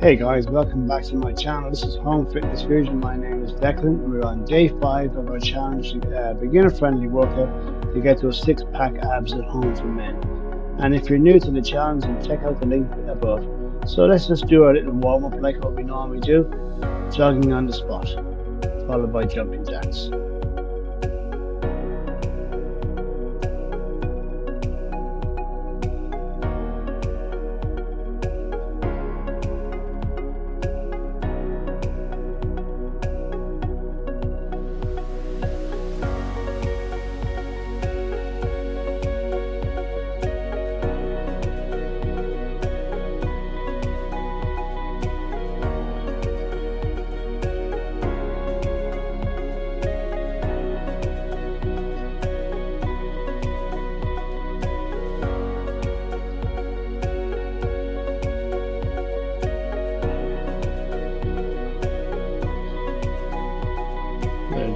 Hey guys, welcome back to my channel. This is Home Fitness Fusion. My name is Declan and we're on day 5 of our challenge, beginner friendly workout to get those 6-pack abs at home for men. And if you're new to the challenge, then check out the link above. So let's just do our little warm up like what we normally do, jogging on the spot, followed by jumping jacks.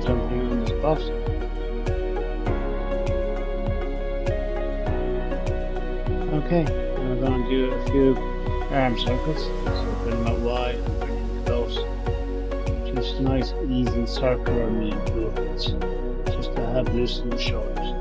Jumping on the spot. Okay, and we're going to do a few arm circles. So bring them out wide and bring them close. Just nice, easy circular movements, just to have loosen the shoulders.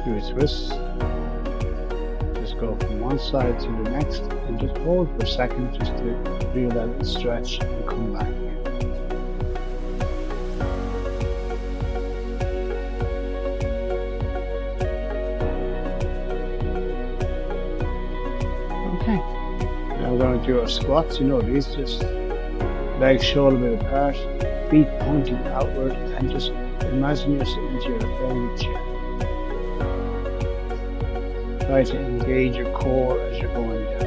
Do a twist. Just go from one side to the next and just hold for a second just to feel that little stretch and come back. Okay, now we're going to do our squats. You know these, just legs shoulder width apart, feet pointing outward, and just imagine you're sitting into your favorite chair. Try to engage your core as you're going down.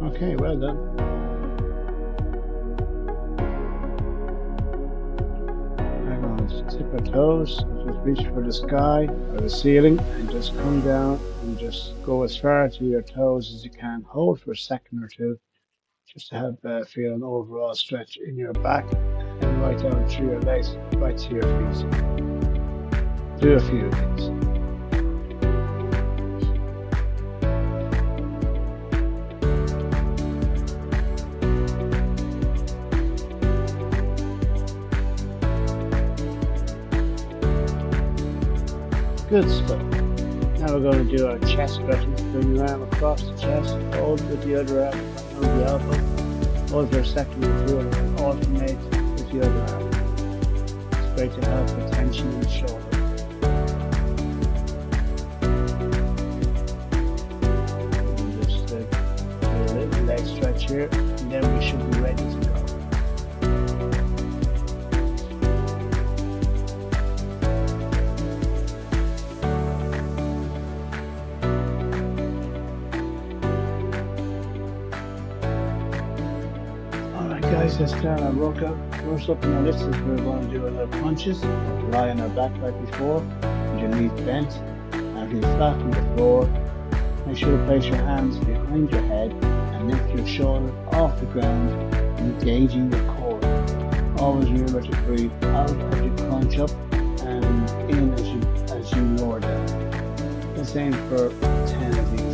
Okay, well done. Tip our toes, just reach for the sky or the ceiling and just come down and just go as far to your toes as you can. Hold for a second or two just to have feel an overall stretch in your back and right down through your legs, right to your feet. Do a few of these. Good stuff. Now we're going to do our chest stretches. Bring your arm across the chest, hold with the other arm on the elbow, hold for a second or two and alternate with the other arm. It's great to have the tension in the shoulder. And just do a little leg stretch here, and then we should be ready to go. Guys, let's start our workout. First up on our list is we're going to do a little punches. Lie on our back like before, with your knees bent, and feet flat on the floor. Make sure to place your hands behind your head and lift your shoulder off the ground, engaging your core. Always remember to breathe out as you crunch up and in as you lower down. Let's aim for 10 of these.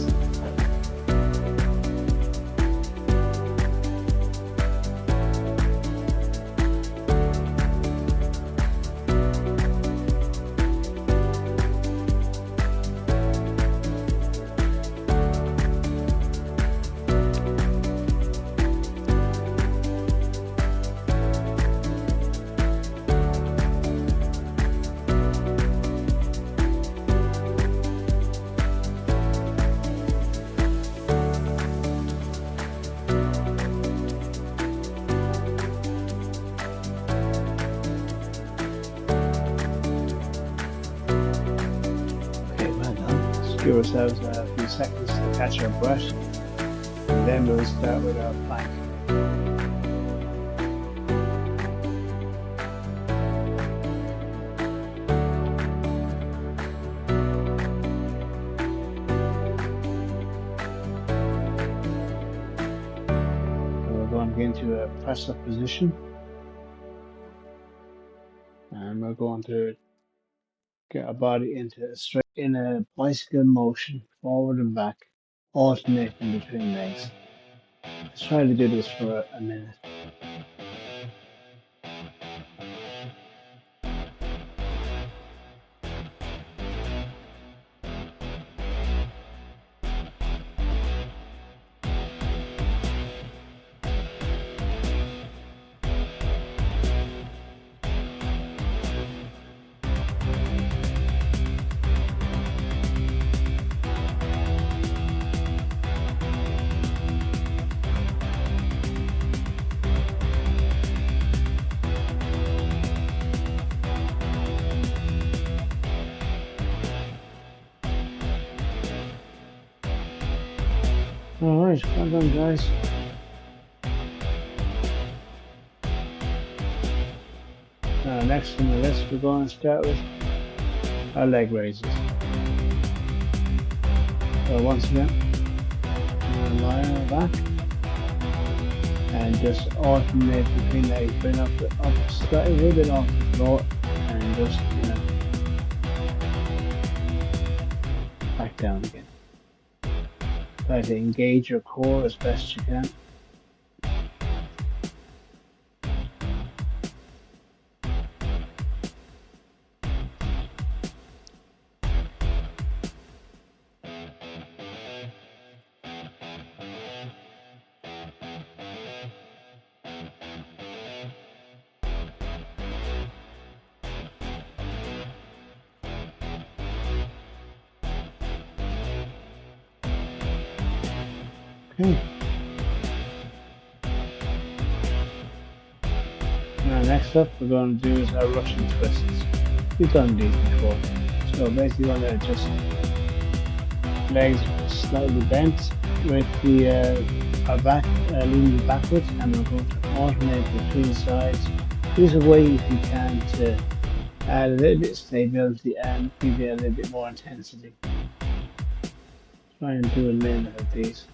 Give ourselves a few seconds to catch our breath, and then we'll start with our plank. So we're going to get into a press up position, and we're going to get our body into a bicycle motion, forward and back, alternating between legs. Let's try to do this for a minute. Alright, well done guys. Now next on the list we're going to start with our leg raises. So once again, lie on our back and just alternate between legs, bring up slightly a little bit off the floor and just back down again. Try to engage your core as best you can. Okay. Now next up we're going to do is our Russian twists. We've done these before. So basically we're going to just legs slightly bent with our back leaning backwards, and we're going to alternate between sides. Use a way if you can to add a little bit of stability and give it a little bit more intensity. Try and do a minute of these.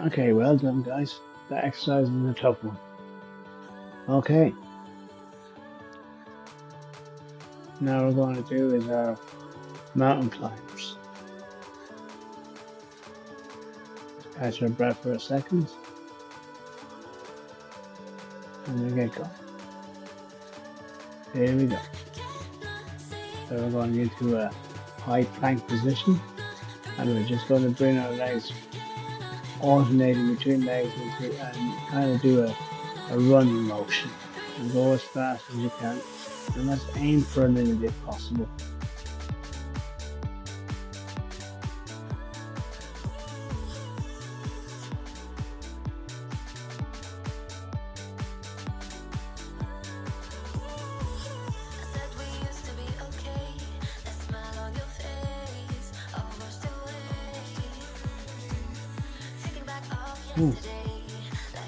Okay, well done guys. That exercise is a tough one. Okay. Now we're going to do is our mountain climbers. Catch our breath for a second. And we get going. Here we go. So we're going into a high plank position, and we're just going to bring our legs alternating between legs and kind of do a running motion and go as fast as you can, and let's aim for a minute if possible.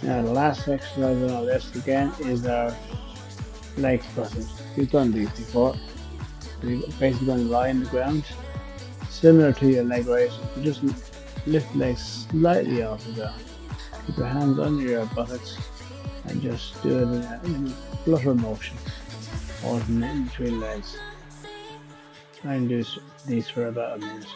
Now the last exercise on our list again is our leg thrusters. We've done these before. We're basically going to lie on the ground, similar to your leg raises. You just lift legs slightly off the ground. Keep your hands under your buttocks and just do it in a flutter motion, alternating between legs. Try and do these for about a minute.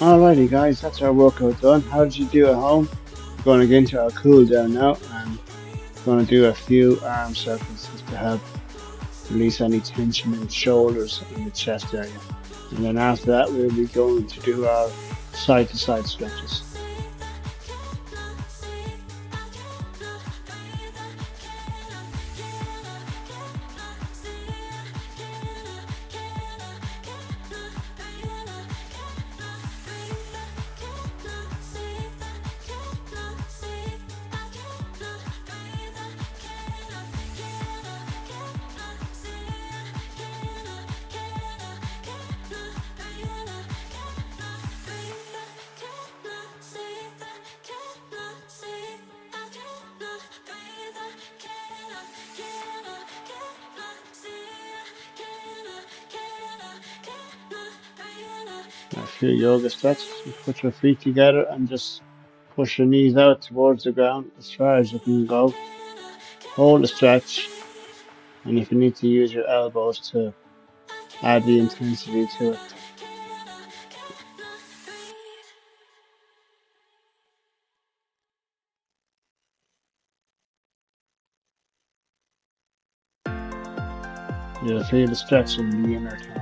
Alrighty guys, that's our workout done. How did you do at home? We're going to get into our cool down now and going to do a few arm circles just to help release any tension in the shoulders and the chest area. And then after that we'll be going to do our side to side stretches. A few yoga stretches. You put your feet together and just push your knees out towards the ground as far as you can go. Hold the stretch, and if you need to use your elbows to add the intensity to it. You'll feel the stretch in the inner thigh.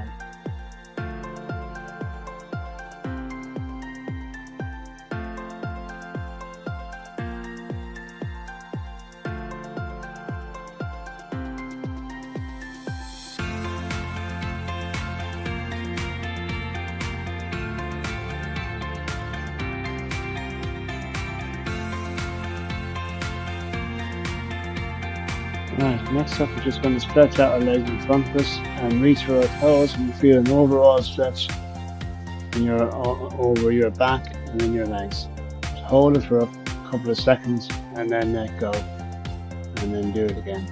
Right, next up we're just going to stretch out our legs in front of us and reach for our toes, and you feel an overall stretch in over your back and in your legs. Just hold it for a couple of seconds and then let go, and then do it again.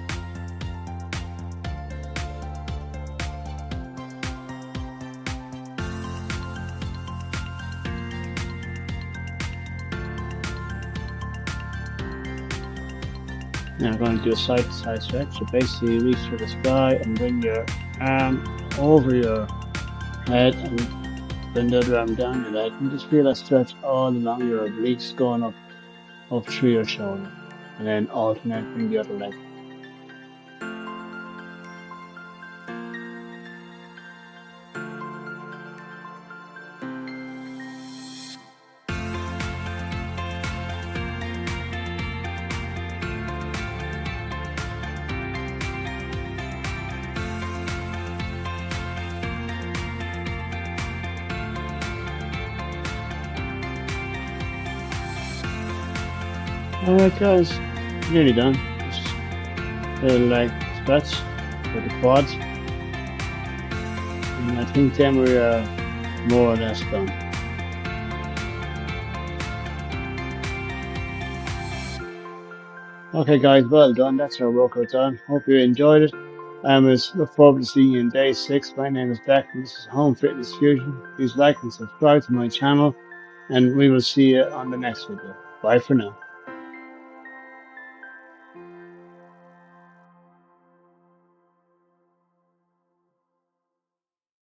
Now we're going to do a side to side stretch. So basically reach for the sky and bring your arm over your head and bring the other arm down your leg, and just feel that stretch all along your obliques going up through your shoulder, and then alternate bring the other leg. Alright guys, nearly done. Just a little leg stretch for the quads, and I think then we are more or less done. Okay guys, well done. That's our workout done. Hope you enjoyed it. I look forward to seeing you in day 6. My name is Beck and this is Home Fitness Fusion. Please like and subscribe to my channel, and we will see you on the next video. Bye for now.